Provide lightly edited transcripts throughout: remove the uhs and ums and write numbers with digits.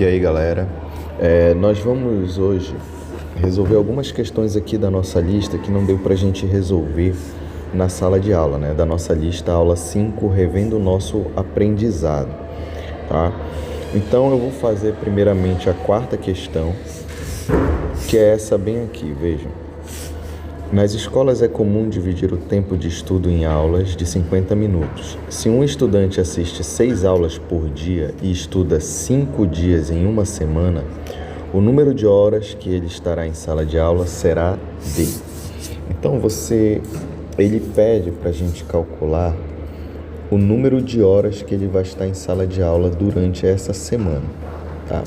E aí, galera, nós vamos hoje resolver algumas questões aqui da nossa lista que não deu pra gente resolver na sala de aula, né? Da nossa lista, aula 5, revendo o nosso aprendizado, tá? Então eu vou fazer primeiramente a quarta questão, que é essa bem aqui, vejam. Nas escolas é comum dividir o tempo de estudo em aulas de 50 minutos. Se um estudante assiste 6 aulas por dia e estuda 5 dias em uma semana, o número de horas que ele estará em sala de aula será D. Então ele pede para a gente calcular o número de horas que ele vai estar em sala de aula durante essa semana, tá?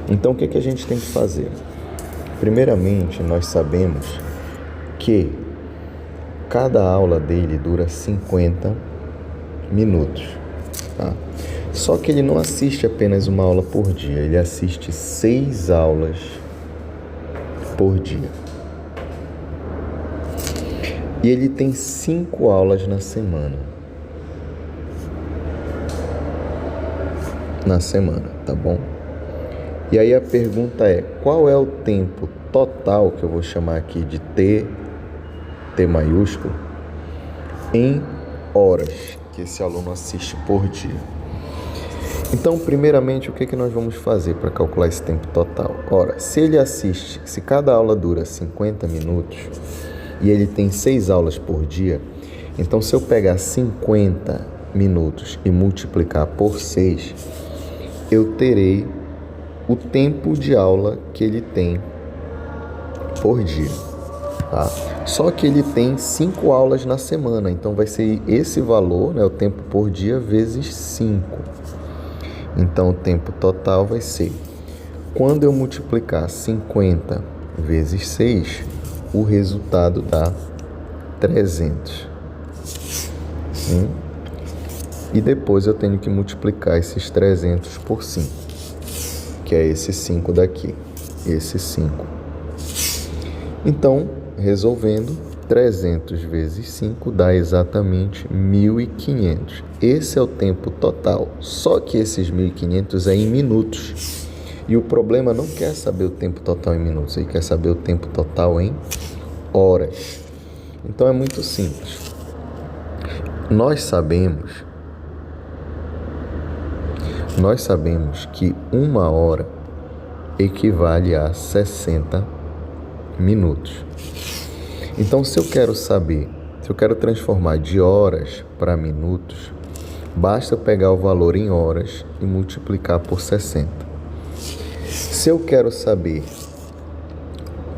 Então o que a gente tem que fazer? Primeiramente, nós sabemos que cada aula dele dura 50 minutos, tá? Só que ele não assiste apenas uma aula por dia, ele assiste 6 aulas por dia. E ele tem 5 aulas na semana. Tá bom? E aí a pergunta é, qual é o tempo total, que eu vou chamar aqui de T maiúsculo, em horas que esse aluno assiste por dia? Então, primeiramente, o que nós vamos fazer para calcular esse tempo total? Ora, se cada aula dura 50 minutos e ele tem 6 aulas por dia, então se eu pegar 50 minutos e multiplicar por 6, eu terei o tempo de aula que ele tem por dia, tá? Só que ele tem 5 aulas na semana, então vai ser esse valor, né, o tempo por dia, vezes 5. Então, o tempo total vai ser, quando eu multiplicar 50 vezes 6, o resultado dá 300. E depois eu tenho que multiplicar esses 300 por 5, que é esse 5 daqui, esse 5. Então, resolvendo, 300 vezes 5 dá exatamente 1.500. Esse é o tempo total, só que esses 1.500 é em minutos. E o problema não quer saber o tempo total em minutos, ele quer saber o tempo total em horas. Então é muito simples. Nós sabemos que 1 hora equivale a 60 minutos. Então, se eu quero transformar de horas para minutos, basta eu pegar o valor em horas e multiplicar por 60. Se eu quero saber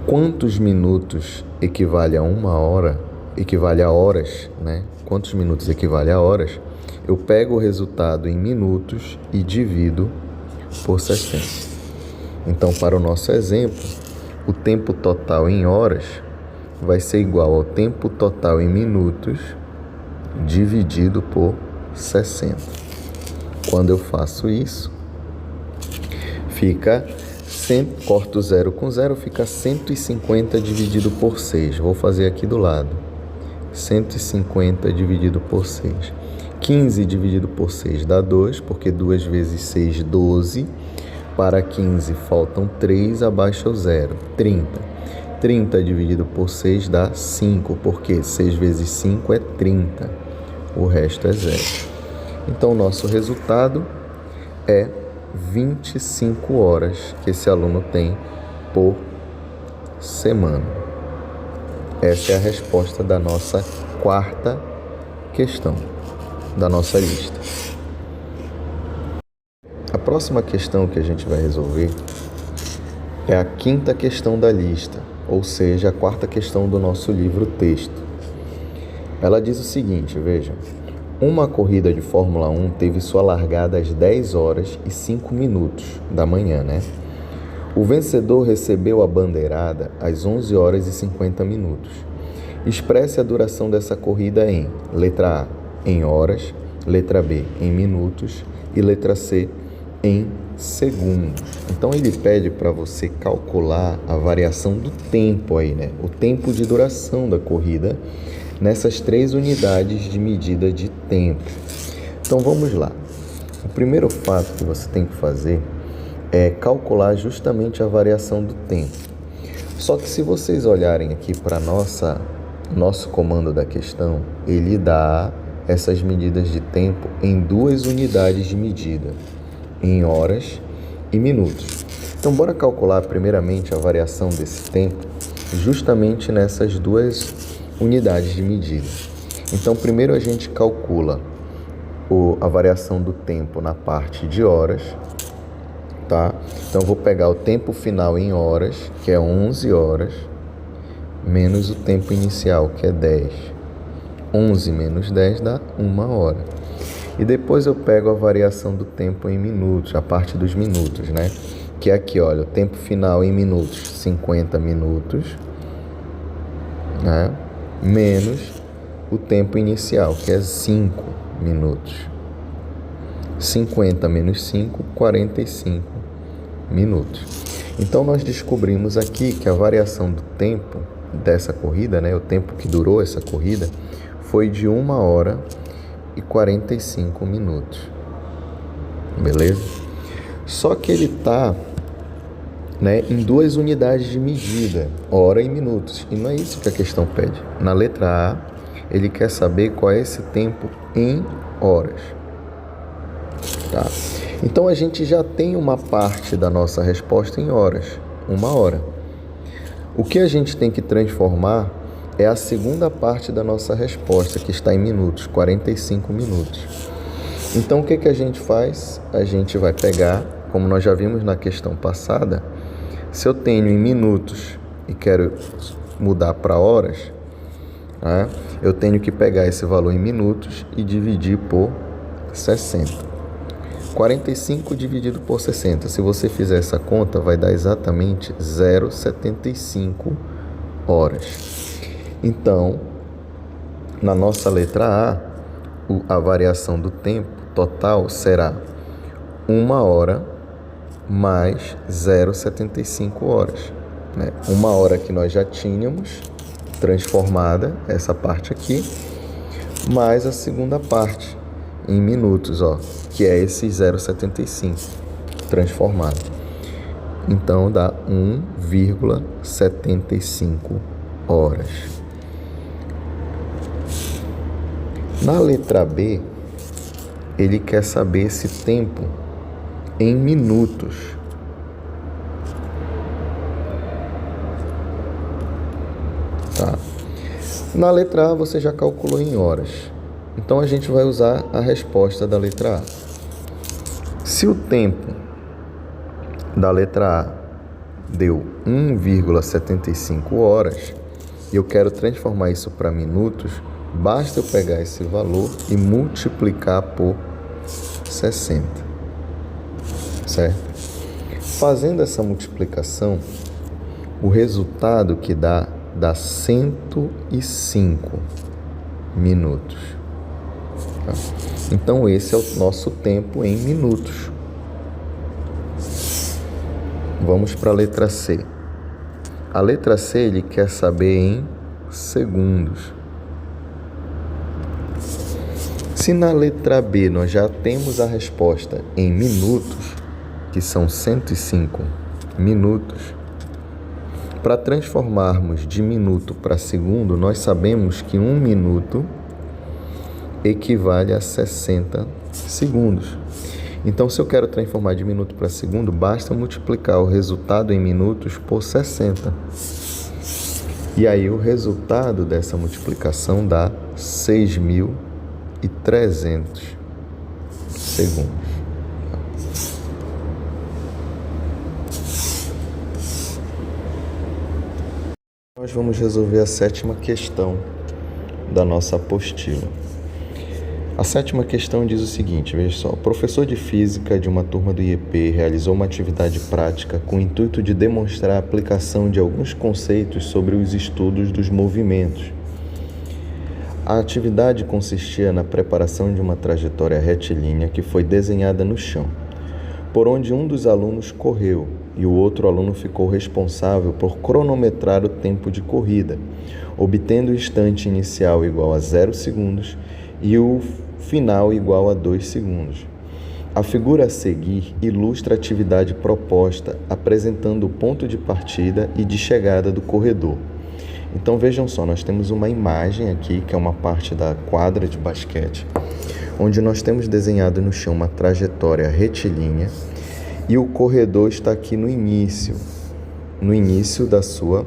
quantos minutos equivale a 1 hora, equivale a horas, né? Quantos minutos equivale a horas, eu pego o resultado em minutos e divido por 60. Então, para o nosso exemplo, o tempo total em horas vai ser igual ao tempo total em minutos dividido por 60. Quando eu faço isso, corto 0 com 0, fica 150 dividido por 6. Vou fazer aqui do lado. 150 dividido por 6. 15 dividido por 6 dá 2, porque 2 vezes 6, 12. Para 15 faltam 3, abaixo o 0, 30. 30 dividido por 6 dá 5, porque 6 vezes 5 é 30. O resto é 0. Então, o nosso resultado é 25 horas que esse aluno tem por semana. Essa é a resposta da nossa quarta questão da nossa lista. A próxima questão que a gente vai resolver é a quinta questão da lista, ou seja, a quarta questão do nosso livro texto. Ela diz o seguinte, vejam. Uma corrida de Fórmula 1 teve sua largada às 10 horas e 5 minutos da manhã, né? O vencedor recebeu a bandeirada às 11 horas e 50 minutos. Expresse a duração dessa corrida em letra A, em horas, letra B, em minutos e letra C, em segundos. Então ele pede para você calcular a variação do tempo aí, né? O tempo de duração da corrida nessas 3 unidades de medida de tempo. Então vamos lá. O primeiro passo que você tem que fazer calcular justamente a variação do tempo. Só que se vocês olharem aqui para nosso comando da questão, ele dá essas medidas de tempo em 2 unidades de medida, em horas e minutos. Então, bora calcular primeiramente a variação desse tempo justamente nessas 2 unidades de medida. Então, primeiro a gente calcula a variação do tempo na parte de horas, tá? Então, eu vou pegar o tempo final em horas, que é 11 horas, menos o tempo inicial, que é 10. 11 menos 10 dá 1 hora. E depois eu pego a variação do tempo em minutos, a parte dos minutos, né? Que é aqui, olha, o tempo final em minutos, 50 minutos, né? Menos o tempo inicial, que é 5 minutos. 50 menos 5, 45 minutos. Então, nós descobrimos aqui que a variação do tempo dessa corrida, né? O tempo que durou essa corrida, foi de 1 hora e 45 minutos. Beleza? Só que ele está, né, em 2 unidades de medida, hora e minutos. E não é isso que a questão pede. Na letra A, ele quer saber qual é esse tempo em horas. Tá? Então, a gente já tem uma parte da nossa resposta em horas, 1 hora. O que a gente tem que transformar é a segunda parte da nossa resposta, que está em minutos, 45 minutos. Então, o que a gente faz? A gente vai pegar, como nós já vimos na questão passada, se eu tenho em minutos e quero mudar para horas, né, eu tenho que pegar esse valor em minutos e dividir por 60. 45 dividido por 60. Se você fizer essa conta, vai dar exatamente 0,75 horas. Então, na nossa letra A, a variação do tempo total será 1 hora mais 0,75 horas. Né? 1 hora que nós já tínhamos transformada, essa parte aqui, mais a segunda parte, em minutos, ó, que é esse 0,75 transformado. Então, dá 1,75 horas. Na letra B, ele quer saber esse tempo em minutos. Tá? Na letra A, você já calculou em horas. Então, a gente vai usar a resposta da letra A. Se o tempo da letra A deu 1,75 horas e eu quero transformar isso para minutos, basta eu pegar esse valor e multiplicar por 60. Certo? Fazendo essa multiplicação, o resultado que dá 105 minutos. Tá? Então, esse é o nosso tempo em minutos. Vamos para a letra C. A letra C, ele quer saber em segundos. Se na letra B nós já temos a resposta em minutos, que são 105 minutos, para transformarmos de minuto para segundo, nós sabemos que 1 minuto equivale a 60 segundos. Então, se eu quero transformar de minuto para segundo, basta multiplicar o resultado em minutos por 60. E aí, o resultado dessa multiplicação dá 6.300 segundos. Nós vamos resolver a 7ª questão da nossa apostila. A 7ª questão diz o seguinte, veja só. O professor de física de uma turma do IEP realizou uma atividade prática com o intuito de demonstrar a aplicação de alguns conceitos sobre os estudos dos movimentos. A atividade consistia na preparação de uma trajetória retilínea que foi desenhada no chão, por onde um dos alunos correu e o outro aluno ficou responsável por cronometrar o tempo de corrida, obtendo o instante inicial igual a 0 segundos e o final igual a 2 segundos. A figura a seguir ilustra a atividade proposta, apresentando o ponto de partida e de chegada do corredor. Então vejam só, nós temos uma imagem aqui, que é uma parte da quadra de basquete, onde nós temos desenhado no chão uma trajetória retilínea e o corredor está aqui no início da sua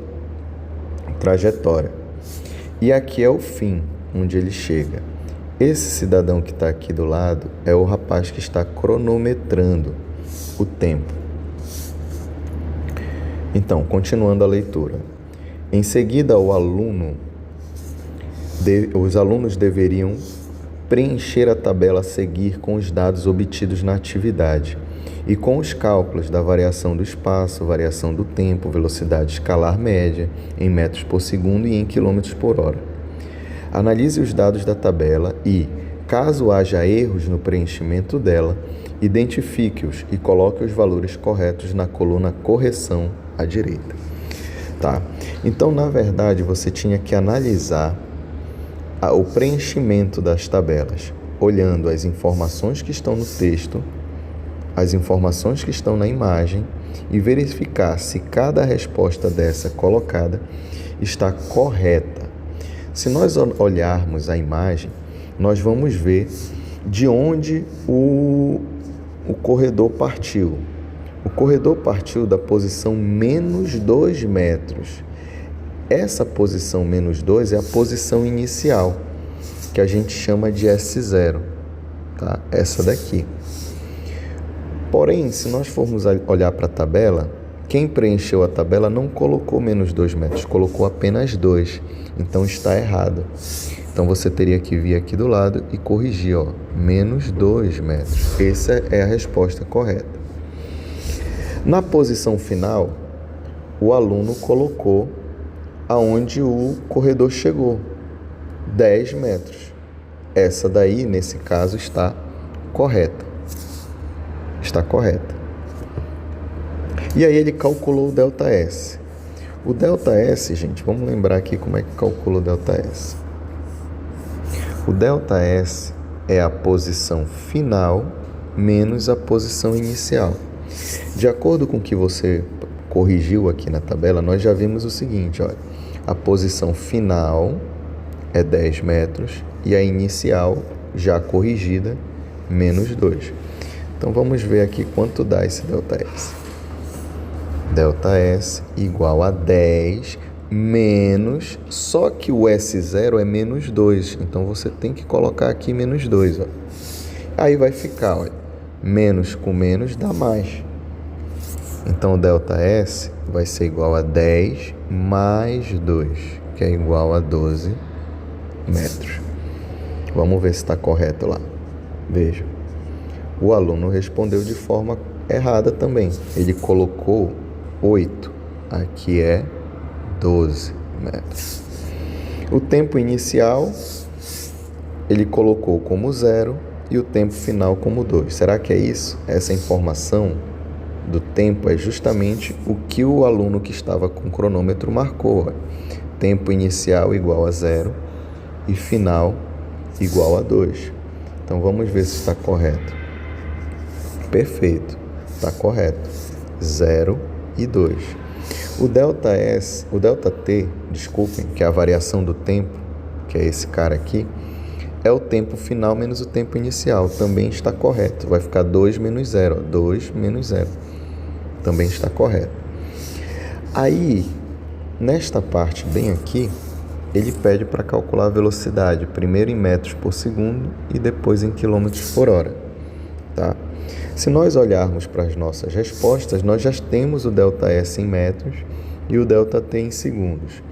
trajetória. E aqui é o fim, onde ele chega. Esse cidadão que está aqui do lado é o rapaz que está cronometrando o tempo. Então, continuando a leitura. Em seguida, os alunos deveriam preencher a tabela a seguir com os dados obtidos na atividade e com os cálculos da variação do espaço, variação do tempo, velocidade escalar média em metros por segundo e em quilômetros por hora. Analise os dados da tabela e, caso haja erros no preenchimento dela, identifique-os e coloque os valores corretos na coluna correção à direita. Tá? Então, na verdade, você tinha que analisar o preenchimento das tabelas, olhando as informações que estão no texto, as informações que estão na imagem e verificar se cada resposta dessa colocada está correta. Se nós olharmos a imagem, nós vamos ver de onde o corredor partiu. O corredor partiu da posição menos 2 metros. Essa posição menos 2 é a posição inicial, que a gente chama de S0, tá? Essa daqui. Porém, se nós formos olhar para a tabela, quem preencheu a tabela não colocou menos 2 metros, colocou apenas 2. Então está errado. Então você teria que vir aqui do lado e corrigir, ó, menos 2 metros. Essa é a resposta correta. Na posição final, o aluno colocou aonde o corredor chegou, 10 metros. Essa daí, nesse caso, está correta. Está correta. E aí ele calculou o ΔS. O ΔS, gente, vamos lembrar aqui como é que calcula o ΔS. O ΔS é a posição final menos a posição inicial. De acordo com o que você corrigiu aqui na tabela, nós já vimos o seguinte, olha, a posição final é 10 metros e a inicial, já corrigida, menos 2. Então vamos ver aqui quanto dá esse ΔS. ΔS igual a 10 menos, só que o S0 é menos 2, então você tem que colocar aqui menos 2. Ó. Aí vai ficar, olha, menos com menos dá mais. Então o ΔS vai ser igual a 10 mais 2, que é igual a 12 metros. Vamos ver se está correto lá. Veja, o aluno respondeu de forma errada também. Ele colocou 8, aqui é 12 metros. O tempo inicial ele colocou como 0 e o tempo final como 2. Será que é isso? Essa informação do tempo é justamente o que o aluno que estava com o cronômetro marcou. Tempo inicial igual a 0 e final igual a 2. Então vamos ver se está correto. Perfeito, está correto. 0 e 2. O ΔT, desculpem, que é a variação do tempo, que é esse cara aqui, é o tempo final menos o tempo inicial. Também está correto. Vai ficar 2 menos 0. 2 menos 0. Também está correto. Aí, nesta parte bem aqui, ele pede para calcular a velocidade, primeiro em metros por segundo e depois em quilômetros por hora. Tá? Se nós olharmos para as nossas respostas, nós já temos o ΔS em metros e o ΔT em segundos.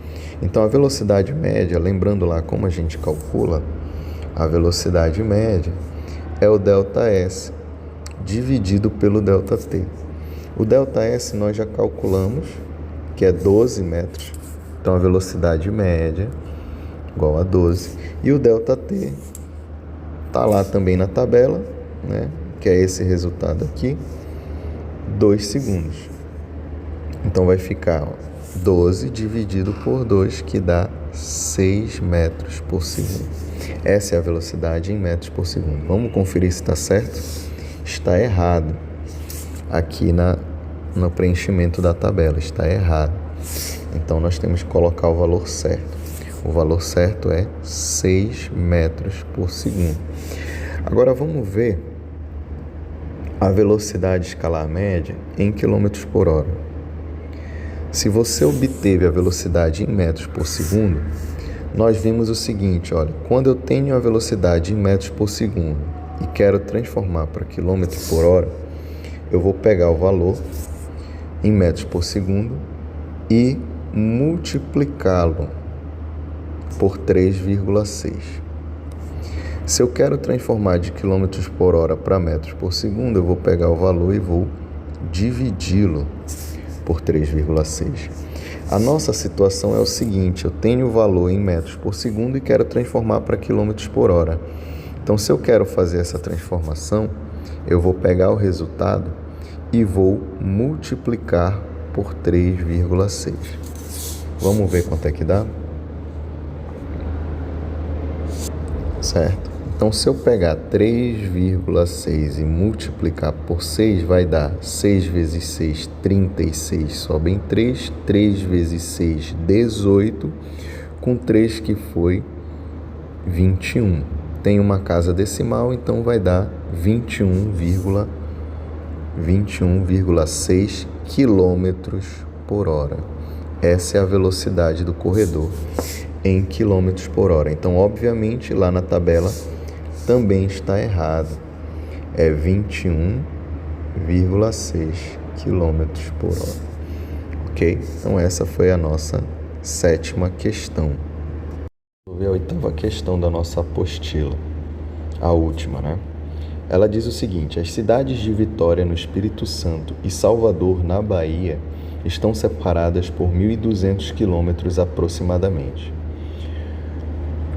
Então, a velocidade média, lembrando lá como a gente calcula, a velocidade média é o ΔS dividido pelo ΔT. O ΔS nós já calculamos, que é 12 metros. Então, a velocidade média igual a 12. E o ΔT está lá também na tabela, né? Que é esse resultado aqui, 2 segundos. Então, vai ficar 12 dividido por 2, que dá 6 metros por segundo. Essa é a velocidade em metros por segundo. Vamos conferir se está certo? está errado aqui no preenchimento da tabela, está errado. Então, nós temos que colocar o valor certo. O valor certo é 6 metros por segundo. Agora, vamos ver a velocidade escalar média em quilômetros por hora. Se você obteve a velocidade em metros por segundo, nós vimos o seguinte, olha, quando eu tenho a velocidade em metros por segundo e quero transformar para quilômetros por hora, eu vou pegar o valor em metros por segundo e multiplicá-lo por 3,6. Se eu quero transformar de quilômetros por hora para metros por segundo, eu vou pegar o valor e vou dividi-lo por 3,6. A nossa situação é o seguinte, eu tenho o valor em metros por segundo e quero transformar para quilômetros por hora. Então, se eu quero fazer essa transformação, eu vou pegar o resultado e vou multiplicar por 3,6. Vamos ver quanto é que dá? Certo? Então, se eu pegar 3,6 e multiplicar por 6, vai dar 6 vezes 6, 36, sobem 3. 3 vezes 6, 18, com 3 que foi 21. Tem uma casa decimal, então vai dar 21,6 quilômetros por hora. Essa é a velocidade do corredor em quilômetros por hora. Então, obviamente, lá na tabela também está errado. É 21,6 quilômetros por hora. Ok? Então, essa foi a nossa 7ª questão. Vamos ver a 8ª questão da nossa apostila. A última, né? Ela diz o seguinte: as cidades de Vitória, no Espírito Santo, e Salvador, na Bahia, estão separadas por 1.200 quilômetros aproximadamente.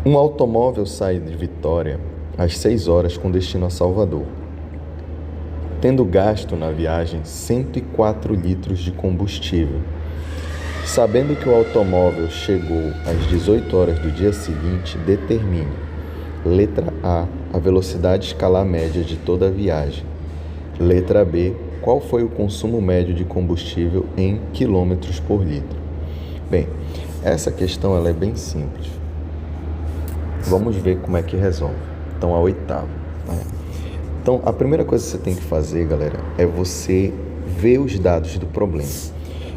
Um automóvel sai de Vitória às 6 horas com destino a Salvador, tendo gasto na viagem 104 litros de combustível. Sabendo que o automóvel chegou às 18 horas do dia seguinte, determine: letra A, a velocidade escalar média de toda a viagem. Letra B, qual foi o consumo médio de combustível em quilômetros por litro? Bem, essa questão ela é bem simples. Vamos ver como é que resolve. Então, a 8ª. Né? Então, a primeira coisa que você tem que fazer, galera, é você ver os dados do problema.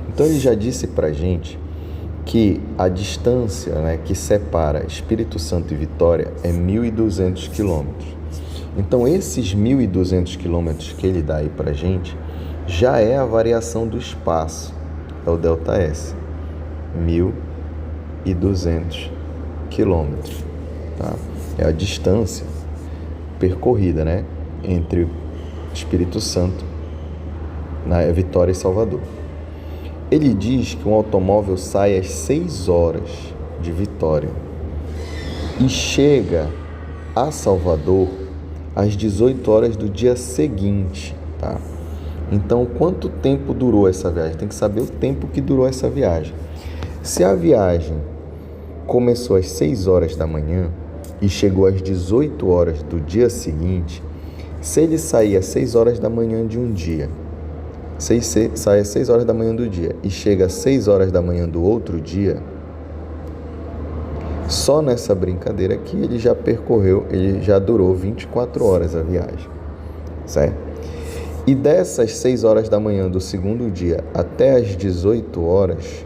Então, ele já disse pra gente que a distância, né, que separa Espírito Santo e Vitória é 1.200 quilômetros. Então, esses 1.200 quilômetros que ele dá aí pra gente já é a variação do espaço, é o ΔS, 1.200 quilômetros, tá? É a distância percorrida, né, entre Espírito Santo, Vitória e Salvador. Ele diz que um automóvel sai às 6 horas de Vitória e chega a Salvador às 18 horas do dia seguinte, tá? Então, quanto tempo durou essa viagem? Tem que saber o tempo que durou essa viagem. Se a viagem começou às 6 horas da manhã e chegou às 18 horas do dia seguinte, se ele sair às 6 horas da manhã de um dia, sai às 6 horas da manhã do dia e chega às 6 horas da manhã do outro dia, só nessa brincadeira aqui ele já percorreu, ele já durou 24 horas a viagem, certo? E dessas 6 horas da manhã do segundo dia até as 18 horas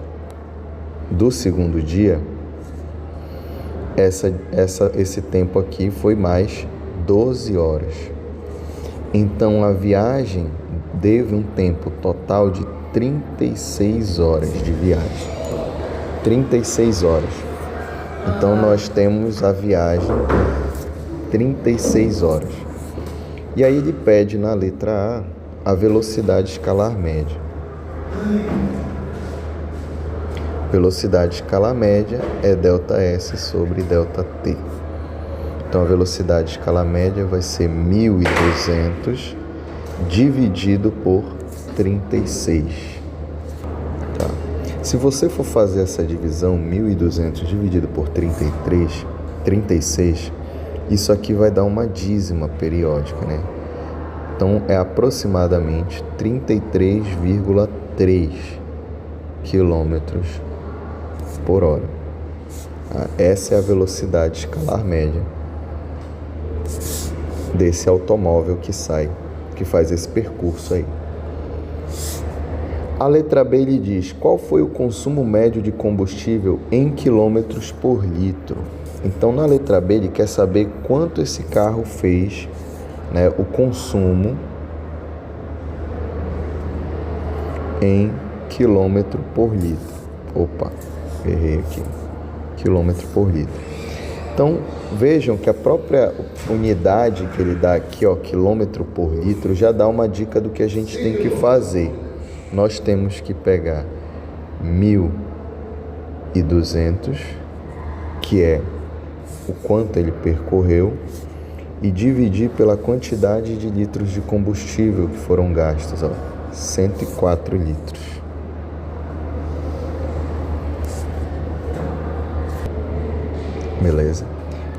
do segundo dia, esse tempo aqui foi mais 12 horas. Então, a viagem teve um tempo total de 36 horas de viagem. 36 horas. Então, nós temos a viagem 36 horas. E aí ele pede na letra A velocidade escalar média. Velocidade escalar média é ΔS sobre ΔT. Então, a velocidade escalar média vai ser 1.200 dividido por 36. Tá? Se você for fazer essa divisão, 1.200 dividido por 36, isso aqui vai dar uma dízima periódica, né? Então, é aproximadamente 33,3 quilômetros por hora. Essa é a velocidade escalar média desse automóvel que faz esse percurso aí. A letra B ele diz: qual foi o consumo médio de combustível em quilômetros por litro? Então, na letra B ele quer saber quanto esse carro fez, né, o consumo em quilômetro por litro. Opa, errei aqui. Quilômetro por litro. Então, vejam que a própria unidade que ele dá aqui, ó, quilômetro por litro, já dá uma dica do que a gente tem que fazer. Nós temos que pegar 1.200, que é o quanto ele percorreu, e dividir pela quantidade de litros de combustível que foram gastos, ó, 104 litros. Beleza?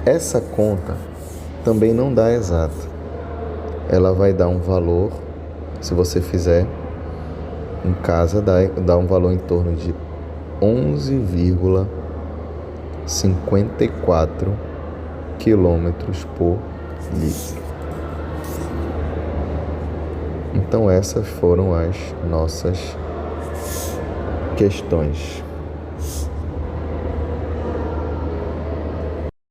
Essa conta também não dá exata. Ela vai dar um valor, se você fizer em casa, dá um valor em torno de 11,54 quilômetros por litro. Então essas foram as nossas questões.